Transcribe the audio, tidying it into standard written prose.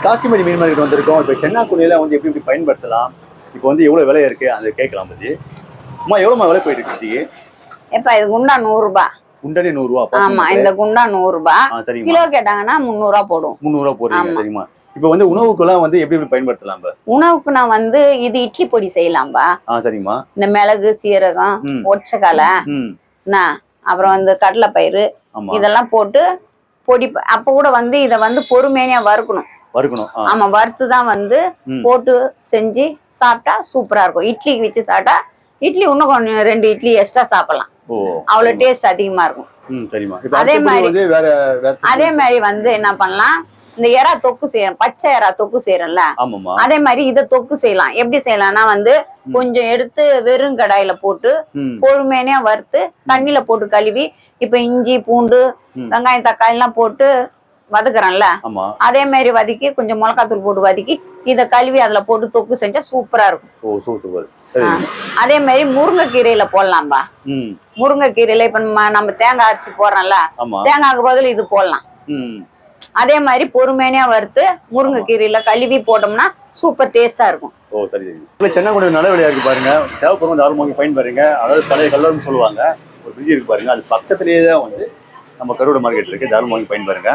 காசிமேடு மீன் market வந்திருக்கோம். இப்போ சென்னாக்குனியில வந்து எப்படி எப்படி பயன்படுத்தலாம், இப்போ வந்து எவ்வளோ விலை இருக்கு அதை கேட்கலாம் பத்தி. அம்மா எவ்வளோமா விலை போயிட்டு இருக்கு? எப்ப இது குண்டா 100 ரூபாய். குண்டனே 100 ரூபா. ஆமா, இந்த குண்டா 100 ரூபாய். சரிங்க. கிலோ கேட்டாங்கன்னா 300 ரூபாய் போடும். 300 ரூபாய் போடுறீங்க. சரிமா. இப்போ வந்து உணவுக்குலாம் வந்து எப்படி எப்படி பயன்படுத்தலாம்? உணவுக்கு நான் வந்து இது இட்லி பொடி செய்யலாம்பா. சரிம்மா. இந்த மிளகு, சீரகம், ஒற்றைக்காலை, அப்புறம் வந்து கடலைப்பயிறு இதெல்லாம் போட்டு பொடி. அப்ப கூட வந்து இத வந்து பொறுமையா வறுக்கணும். ஆமா, வறுத்துதான் வந்து போட்டு செஞ்சு சாப்பிட்டா சூப்பரா இருக்கும். இட்லிக்கு வச்சு சாப்பிட்டா இட்லி இன்னும் கொஞ்சம் 2 இட்லி எக்ஸ்ட்ரா சாப்பிடலாம். அவ்வளவு டேஸ்ட் அதிகமா இருக்கும். அதே மாதிரி வந்து என்ன பண்ணலாம், இந்த எறா தொக்கு செய்யறோம், பச்சை எறா தொக்கு செய்யறோம்ல, அதே மாதிரி இத தொக்கு செய்யலாம். எப்படி செய்யலாம்னா வந்து கொஞ்சம் எடுத்து வெறும் கடாயில போட்டு பொறுமையா வறுத்து தண்ணியில போட்டு கழுவி, இப்ப இஞ்சி பூண்டு வெங்காயம் தக்காளி எல்லாம் போட்டு வதக்குறோம்ல, அதே மாதிரி வதக்கி கொஞ்சம் மிளகாத்தூள் போட்டு வதக்கி இத கழுவி அதுல போட்டு தொக்கு செஞ்சா சூப்பரா இருக்கும். அதே மாதிரி முருங்கைக்கீரையில போடலாம்பா. முருங்கைக்கீரையில இப்ப நம்ம தேங்காய் அரைச்சி போடுறோம்ல, தேங்காய்க்கு பதில் இது போடலாம். அதே மாதிரி பொறுமையா வறுத்து முருங்கைக்கீரையில கழுவி போட்டோம்னா சூப்பர் டேஸ்டா இருக்கும். சென்னாக்குடி நல்ல விலையா இருக்கு பாருங்க. தேவைப்படும் தாராளமாக வாங்கி பயன்பெறுங்க. அதாவது பழைய கல்லூரின்னு சொல்லுவாங்க, ஒரு பிரிட்ஜ் இருக்கு பாருங்க, அது பக்கத்திலேயே தான் வந்து நம்ம கருவடை மார்க்கெட் இருக்கு. தாராளமாக வாங்கி பயன்பெறுங்க.